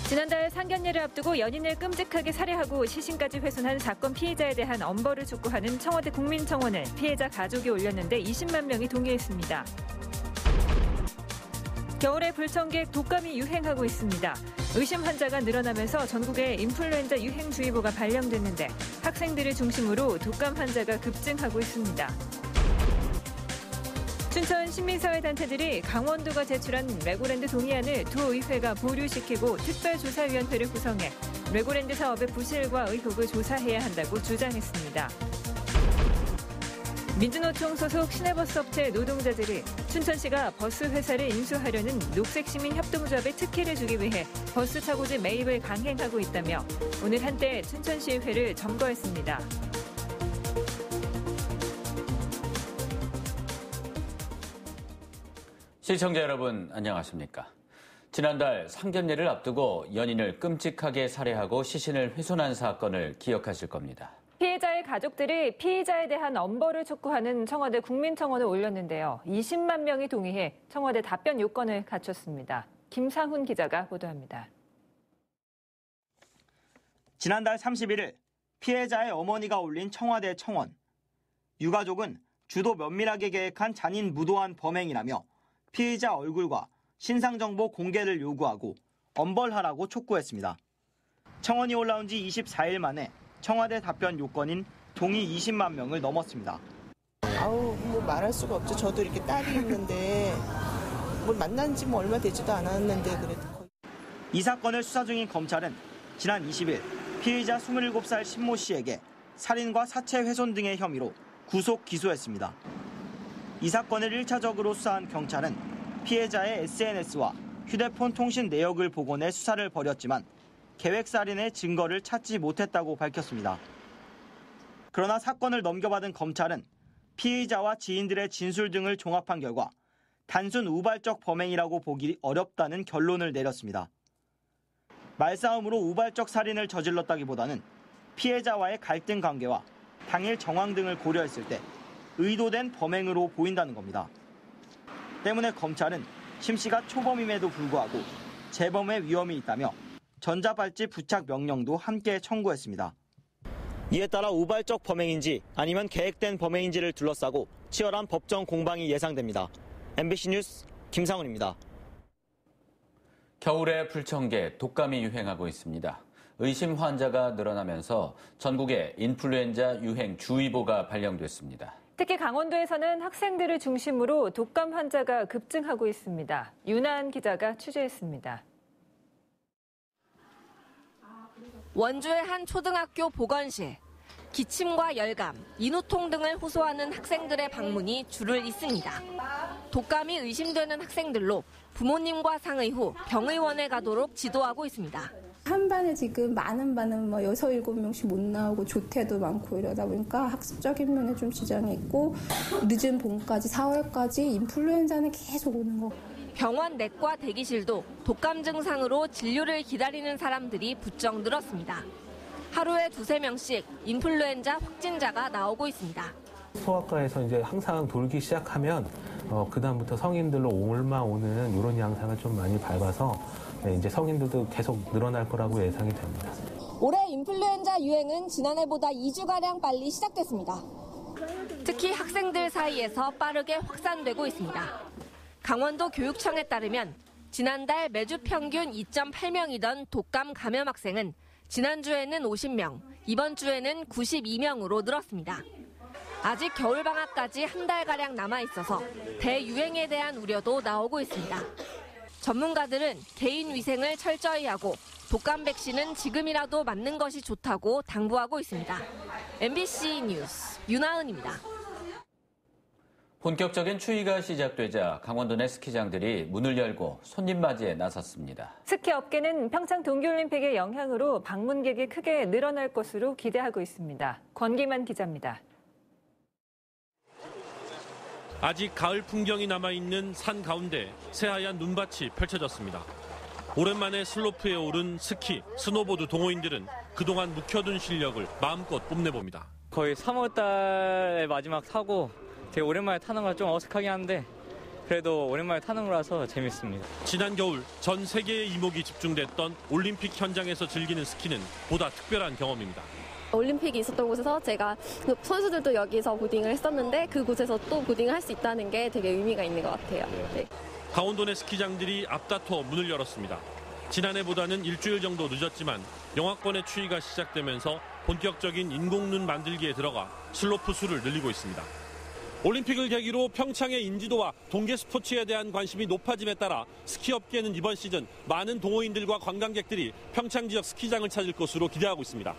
지난달 상견례를 앞두고 연인을 끔찍하게 살해하고 시신까지 훼손한 사건 피해자에 대한 엄벌을 촉구하는 청와대 국민청원을 피해자 가족이 올렸는데 20만 명이 동의했습니다. 겨울에 불청객 독감이 유행하고 있습니다. 의심 환자가 늘어나면서 전국에 인플루엔자 유행주의보가 발령됐는데 학생들을 중심으로 독감 환자가 급증하고 있습니다. 춘천 시민사회단체들이 강원도가 제출한 레고랜드 동의안을 도의회가 보류시키고 특별조사위원회를 구성해 레고랜드 사업의 부실과 의혹을 조사해야 한다고 주장했습니다. 민주노총 소속 시내버스 업체 노동자들이 춘천시가 버스 회사를 인수하려는 녹색시민협동조합에 특혜를 주기 위해 버스 차고지 매입을 강행하고 있다며 오늘 한때 춘천시의회를 점거했습니다. 시청자 여러분 안녕하십니까? 지난달 상견례를 앞두고 연인을 끔찍하게 살해하고 시신을 훼손한 사건을 기억하실 겁니다. 피해자의 가족들이 피의자에 대한 엄벌을 촉구하는 청와대 국민청원을 올렸는데요. 20만 명이 동의해 청와대 답변 요건을 갖췄습니다. 김상훈 기자가 보도합니다. 지난달 31일 피해자의 어머니가 올린 청와대 청원. 유가족은 주도 면밀하게 계획한 잔인 무도한 범행이라며 피의자 얼굴과 신상정보 공개를 요구하고 엄벌하라고 촉구했습니다. 청원이 올라온 지 24일 만에 청와대 답변 요건인 동의 20만 명을 넘었습니다. 뭐 말할 수가 없죠. 저도 이렇게 딸이 있는데 만난 지 얼마 되지도 않았는데 그래도. 이 사건을 수사 중인 검찰은 지난 20일 피의자 27살 신모 씨에게 살인과 사체 훼손 등의 혐의로 구속 기소했습니다. 이 사건을 1차적으로 수사한 경찰은 피해자의 SNS와 휴대폰 통신 내역을 복원해 수사를 벌였지만 계획살인의 증거를 찾지 못했다고 밝혔습니다. 그러나 사건을 넘겨받은 검찰은 피의자와 지인들의 진술 등을 종합한 결과 단순 우발적 범행이라고 보기 어렵다는 결론을 내렸습니다. 말싸움으로 우발적 살인을 저질렀다기보다는 피해자와의 갈등 관계와 당일 정황 등을 고려했을 때 의도된 범행으로 보인다는 겁니다. 때문에 검찰은 심 씨가 초범임에도 불구하고 재범의 위험이 있다며 전자발찌 부착 명령도 함께 청구했습니다. 이에 따라 우발적 범행인지 아니면 계획된 범행인지를 둘러싸고 치열한 법정 공방이 예상됩니다. MBC 뉴스 김상훈입니다. 겨울에 불청객 독감이 유행하고 있습니다. 의심 환자가 늘어나면서 전국에 인플루엔자 유행주의보가 발령됐습니다. 특히 강원도에서는 학생들을 중심으로 독감 환자가 급증하고 있습니다. 윤하은 기자가 취재했습니다. 원주의 한 초등학교 보건실. 기침과 열감, 인후통 등을 호소하는 학생들의 방문이 줄을 잇습니다. 독감이 의심되는 학생들로 부모님과 상의 후 병의원에 가도록 지도하고 있습니다. 한 반에 지금 많은 반은 6, 7명씩 못 나오고 조퇴도 많고 이러다 보니까 학습적인 면에 좀 지장이 있고 늦은 봄까지 4월까지 인플루엔자는 계속 오는 거. 병원 내과 대기실도 독감 증상으로 진료를 기다리는 사람들이 부쩍 늘었습니다. 하루에 2-3명씩 인플루엔자 확진자가 나오고 있습니다. 소아과에서 이제 항상 돌기 시작하면 그다음부터 성인들로 옮아오는 이런 양상을 좀 많이 밟아서 이제 성인들도 계속 늘어날 거라고 예상이 됩니다. 올해 인플루엔자 유행은 지난해보다 2주가량 빨리 시작됐습니다. 특히 학생들 사이에서 빠르게 확산되고 있습니다. 강원도 교육청에 따르면 지난달 매주 평균 2.8명이던 독감 감염 학생은 지난주에는 50명, 이번 주에는 92명으로 늘었습니다. 아직 겨울방학까지 한 달가량 남아있어서 대유행에 대한 우려도 나오고 있습니다. 전문가들은 개인 위생을 철저히 하고 독감 백신은 지금이라도 맞는 것이 좋다고 당부하고 있습니다. MBC 뉴스 윤하은입니다. 본격적인 추위가 시작되자 강원도 내 스키장들이 문을 열고 손님 맞이에 나섰습니다. 스키 업계는 평창 동계올림픽의 영향으로 방문객이 크게 늘어날 것으로 기대하고 있습니다. 권기만 기자입니다. 아직 가을 풍경이 남아있는 산 가운데 새하얀 눈밭이 펼쳐졌습니다. 오랜만에 슬로프에 오른 스키, 스노보드 동호인들은 그동안 묵혀둔 실력을 마음껏 뽐내봅니다. 거의 3월 달에 마지막 타고 되게 오랜만에 타는 건 좀 어색하긴 한데 그래도 오랜만에 타는 거라서 재밌습니다. 지난 겨울 전 세계의 이목이 집중됐던 올림픽 현장에서 즐기는 스키는 보다 특별한 경험입니다. 올림픽이 있었던 곳에서 제가 선수들도 여기서 보딩을 했었는데 그곳에서 또 보딩을 할 수 있다는 게 되게 의미가 있는 것 같아요. 네. 강원도 내 스키장들이 앞다퉈 문을 열었습니다. 지난해보다는 일주일 정도 늦었지만 영하권의 추위가 시작되면서 본격적인 인공눈 만들기에 들어가 슬로프 수를 늘리고 있습니다. 올림픽을 계기로 평창의 인지도와 동계 스포츠에 대한 관심이 높아짐에 따라 스키업계는 이번 시즌 많은 동호인들과 관광객들이 평창 지역 스키장을 찾을 것으로 기대하고 있습니다.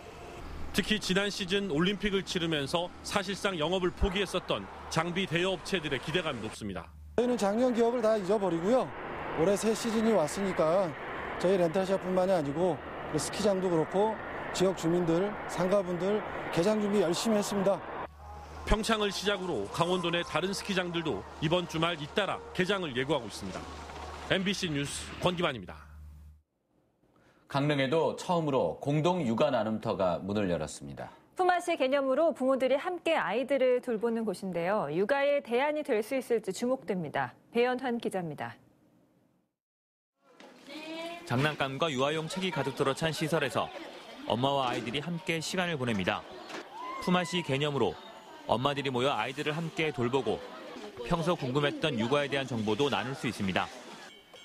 특히 지난 시즌 올림픽을 치르면서 사실상 영업을 포기했었던 장비 대여업체들의 기대감이 높습니다. 저희는 작년 기억을 다 잊어버리고요. 올해 새 시즌이 왔으니까 저희 렌탈샵뿐만이 아니고 스키장도 그렇고 지역 주민들, 상가분들 개장 준비 열심히 했습니다. 평창을 시작으로 강원도 내 다른 스키장들도 이번 주말 잇따라 개장을 예고하고 있습니다. MBC 뉴스 권기만입니다. 강릉에도 처음으로 공동 육아 나눔터가 문을 열었습니다. 품앗이 개념으로 부모들이 함께 아이들을 돌보는 곳인데요. 육아의 대안이 될 수 있을지 주목됩니다. 배연환 기자입니다. 장난감과 유아용 책이 가득 들어찬 시설에서 엄마와 아이들이 함께 시간을 보냅니다. 품앗이 개념으로 엄마들이 모여 아이들을 함께 돌보고 평소 궁금했던 육아에 대한 정보도 나눌 수 있습니다.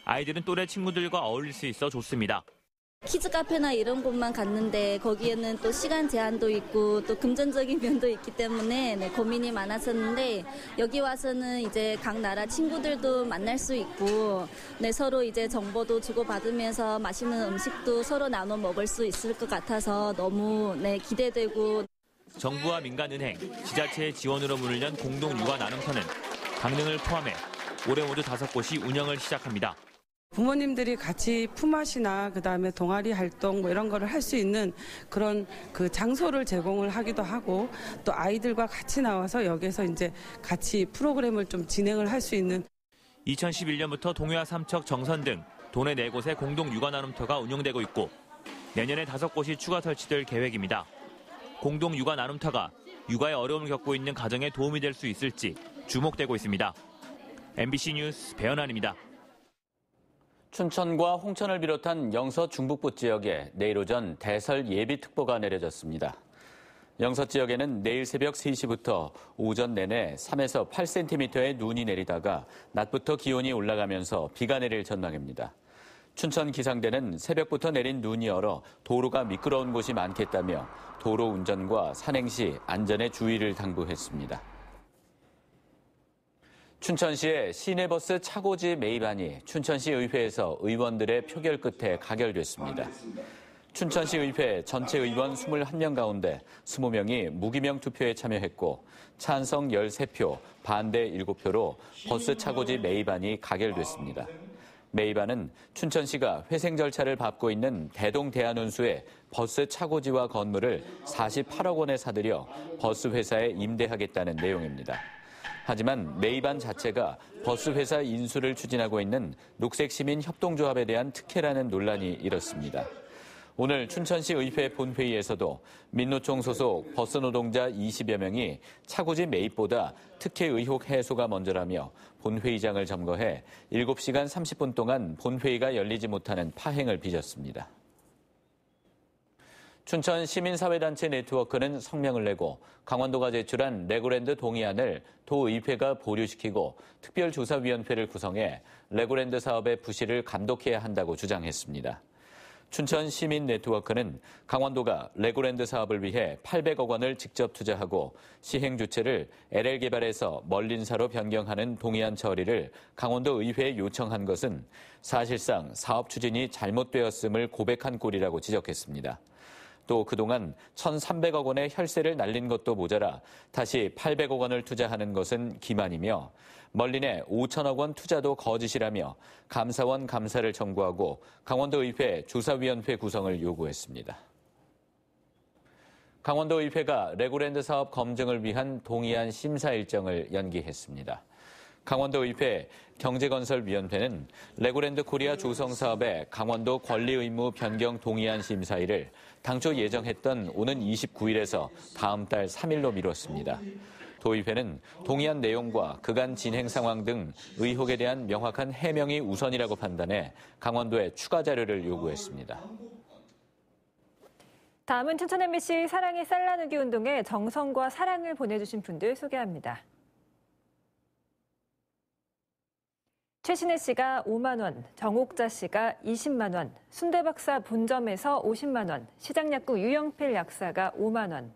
아이들은 또래 친구들과 어울릴 수 있어 좋습니다. 키즈 카페나 이런 곳만 갔는데 거기에는 또 시간 제한도 있고 또 금전적인 면도 있기 때문에 고민이 많았었는데 여기 와서는 이제 각 나라 친구들도 만날 수 있고 서로 이제 정보도 주고받으면서 맛있는 음식도 서로 나눠 먹을 수 있을 것 같아서 너무 기대되고. 정부와 민간은행, 지자체의 지원으로 문을 연 공동 육아 나눔터는 강릉을 포함해 올해 모두 5곳이 운영을 시작합니다. 부모님들이 같이 품앗이나 그다음에 동아리 활동 이런 거를 할 수 있는 그런 그 장소를 제공을 하기도 하고 또 아이들과 같이 나와서 여기서 이제 같이 프로그램을 좀 진행을 할 수 있는. 2011년부터 동해와 삼척, 정선 등 도내 4곳의 공동 육아 나눔터가 운영되고 있고 내년에 5곳이 추가 설치될 계획입니다. 공동 육아 나눔터가 육아에 어려움을 겪고 있는 가정에 도움이 될 수 있을지 주목되고 있습니다. MBC 뉴스 배연환입니다. 춘천과 홍천을 비롯한 영서 중북부 지역에 내일 오전 대설 예비특보가 내려졌습니다. 영서 지역에는 내일 새벽 3시부터 오전 내내 3에서 8cm의 눈이 내리다가 낮부터 기온이 올라가면서 비가 내릴 전망입니다. 춘천 기상대는 새벽부터 내린 눈이 얼어 도로가 미끄러운 곳이 많겠다며 도로 운전과 산행 시 안전에 주의를 당부했습니다. 춘천시의 시내버스 차고지 매입안이 춘천시 의회에서 의원들의 표결 끝에 가결됐습니다. 춘천시 의회 전체 의원 21명 가운데 20명이 무기명 투표에 참여했고 찬성 13표, 반대 7표로 버스 차고지 매입안이 가결됐습니다. 매입안은 춘천시가 회생 절차를 밟고 있는 대동 대한운수의 버스 차고지와 건물을 48억 원에 사들여 버스 회사에 임대하겠다는 내용입니다. 하지만 매입안 자체가 버스 회사 인수를 추진하고 있는 녹색시민협동조합에 대한 특혜라는 논란이 일었습니다. 오늘 춘천시 의회 본회의에서도 민노총 소속 버스 노동자 20여 명이 차고지 매입보다 특혜 의혹 해소가 먼저라며 본회의장을 점거해 7시간 30분 동안 본회의가 열리지 못하는 파행을 빚었습니다. 춘천 시민사회단체 네트워크는 성명을 내고 강원도가 제출한 레고랜드 동의안을 도의회가 보류시키고 특별조사위원회를 구성해 레고랜드 사업의 부실을 감독해야 한다고 주장했습니다. 춘천 시민 네트워크는 강원도가 레고랜드 사업을 위해 800억 원을 직접 투자하고 시행 주체를 LL개발에서 멀린사로 변경하는 동의안 처리를 강원도 의회에 요청한 것은 사실상 사업 추진이 잘못되었음을 고백한 꼴이라고 지적했습니다. 또 그동안 1,300억 원의 혈세를 날린 것도 모자라 다시 800억 원을 투자하는 것은 기만이며 멀린의 5천억 원 투자도 거짓이라며 감사원 감사를 청구하고 강원도의회 조사위원회 구성을 요구했습니다. 강원도의회가 레고랜드 사업 검증을 위한 동의안 심사 일정을 연기했습니다. 강원도의회 경제건설위원회는 레고랜드 코리아 조성 사업의 강원도 권리의무 변경 동의안 심사일을 당초 예정했던 오는 29일에서 다음 달 3일로 미뤘습니다. 도의회는 동의안 내용과 그간 진행 상황 등 의혹에 대한 명확한 해명이 우선이라고 판단해 강원도에 추가 자료를 요구했습니다. 다음은 춘천 MBC 사랑의 쌀 나누기 운동에 정성과 사랑을 보내주신 분들 소개합니다. 최신혜 씨가 5만 원, 정옥자 씨가 20만 원, 순대박사 본점에서 50만 원, 시장약국 유영필 약사가 5만 원,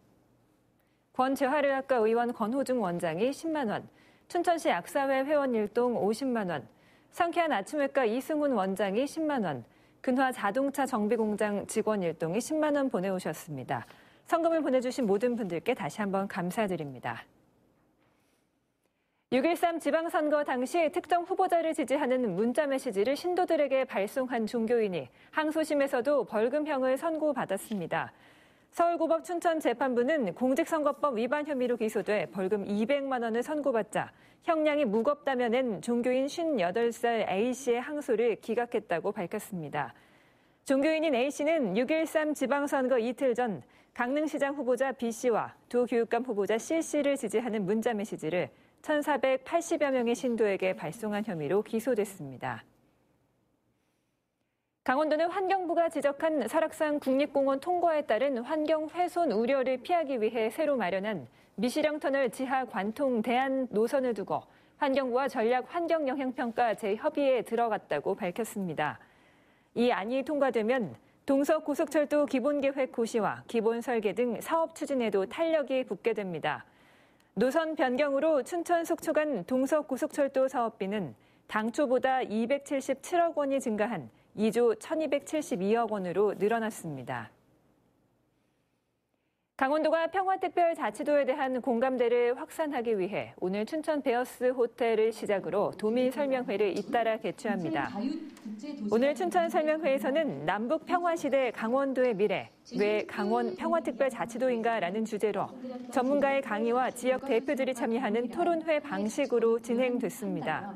권재활의학과 의원 권호중 원장이 10만 원, 춘천시 약사회 회원 일동 50만 원, 상쾌한 아침외과 이승훈 원장이 10만 원, 근화 자동차 정비공장 직원 일동이 10만 원 보내오셨습니다. 성금을 보내주신 모든 분들께 다시 한번 감사드립니다. 6.13 지방선거 당시 특정 후보자를 지지하는 문자 메시지를 신도들에게 발송한 종교인이 항소심에서도 벌금형을 선고받았습니다. 서울고법 춘천재판부는 공직선거법 위반 혐의로 기소돼 벌금 200만 원을 선고받자 형량이 무겁다며 낸 종교인 58살 A씨의 항소를 기각했다고 밝혔습니다. 종교인인 A씨는 6.13 지방선거 이틀 전 강릉시장 후보자 B씨와 도교육감 후보자 C씨를 지지하는 문자 메시지를 1,480여 명의 신도에게 발송한 혐의로 기소됐습니다. 강원도는 환경부가 지적한 설악산 국립공원 통과에 따른 환경 훼손 우려를 피하기 위해 새로 마련한 미시령 터널 지하 관통 대안 노선을 두고 환경부와 전략 환경영향평가 재협의에 들어갔다고 밝혔습니다. 이 안이 통과되면 동서고속철도 기본계획 고시와 기본설계 등 사업 추진에도 탄력이 붙게 됩니다. 노선 변경으로 춘천 속초 간 동서고속철도 사업비는 당초보다 277억 원이 증가한 2조 1,272억 원으로 늘어났습니다. 강원도가 평화특별자치도에 대한 공감대를 확산하기 위해 오늘 춘천 베어스 호텔을 시작으로 도민 설명회를 잇따라 개최합니다. 오늘 춘천 설명회에서는 남북 평화시대 강원도의 미래, 왜 강원 평화특별자치도인가라는 주제로 전문가의 강의와 지역 대표들이 참여하는 토론회 방식으로 진행됐습니다.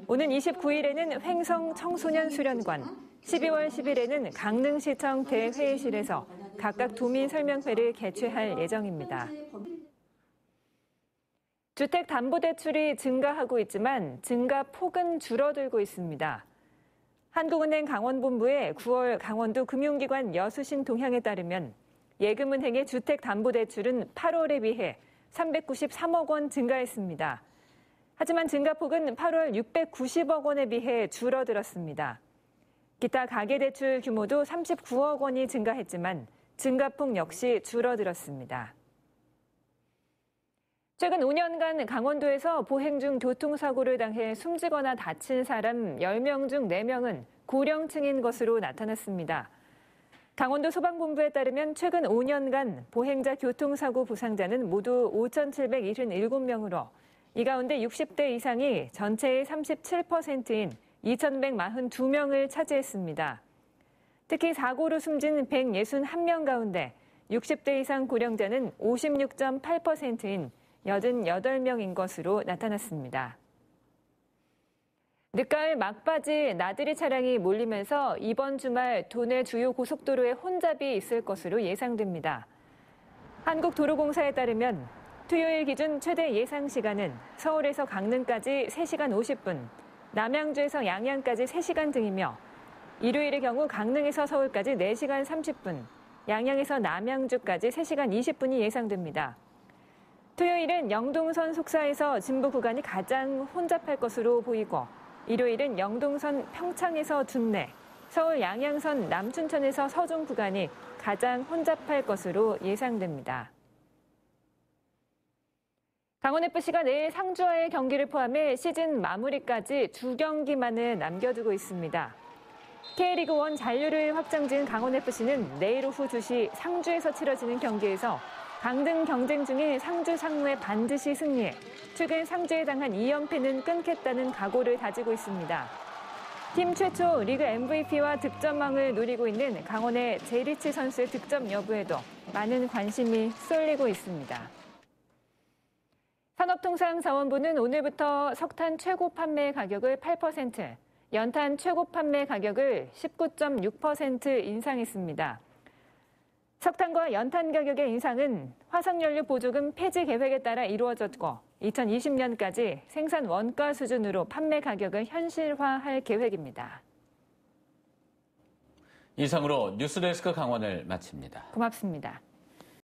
오는 29일에는 횡성 청소년 수련관, 12월 10일에는 강릉시청 대회의실에서 각각 도민 설명회를 개최할 예정입니다. 주택담보대출이 증가하고 있지만 증가폭은 줄어들고 있습니다. 한국은행 강원본부의 9월 강원도 금융기관 여수신 동향에 따르면 예금은행의 주택담보대출은 8월에 비해 393억 원 증가했습니다. 하지만 증가폭은 8월 690억 원에 비해 줄어들었습니다. 기타 가계대출 규모도 39억 원이 증가했지만 증가폭 역시 줄어들었습니다. 최근 5년간 강원도에서 보행 중 교통사고를 당해 숨지거나 다친 사람 10명 중 4명은 고령층인 것으로 나타났습니다. 강원도 소방본부에 따르면 최근 5년간 보행자 교통사고 부상자는 모두 5,777명으로 이 가운데 60대 이상이 전체의 37%인 2,142명을 차지했습니다. 특히 사고로 숨진 161명 가운데 60대 이상 고령자는 56.8%인 88명인 것으로 나타났습니다. 늦가을 막바지 나들이 차량이 몰리면서 이번 주말 도내 주요 고속도로에 혼잡이 있을 것으로 예상됩니다. 한국도로공사에 따르면 토요일 기준 최대 예상 시간은 서울에서 강릉까지 3시간 50분, 남양주에서 양양까지 3시간 등이며 일요일의 경우 강릉에서 서울까지 4시간 30분, 양양에서 남양주까지 3시간 20분이 예상됩니다. 토요일은 영동선 속사에서 진부 구간이 가장 혼잡할 것으로 보이고 일요일은 영동선 평창에서 둔내, 서울 양양선 남춘천에서 서종 구간이 가장 혼잡할 것으로 예상됩니다. 강원FC가 내일 상주와의 경기를 포함해 시즌 마무리까지 2경기만을 남겨두고 있습니다. K리그1 잔류를 확정지은 강원FC는 내일 오후 2시 상주에서 치러지는 경기에서 강등 경쟁 중인 상주 상무에 반드시 승리해 최근 상주에 당한 2연패는 끊겠다는 각오를 다지고 있습니다. 팀 최초 리그 MVP와 득점왕을 노리고 있는 강원의 제리치 선수의 득점 여부에도 많은 관심이 쏠리고 있습니다. 산업통상자원부는 오늘부터 석탄 최고 판매 가격을 8%, 연탄 최고 판매 가격을 19.6% 인상했습니다. 석탄과 연탄 가격의 인상은 화석연료 보조금 폐지 계획에 따라 이루어졌고 2020년까지 생산 원가 수준으로 판매 가격을 현실화할 계획입니다. 이상으로 뉴스데스크 강원을 마칩니다. 고맙습니다.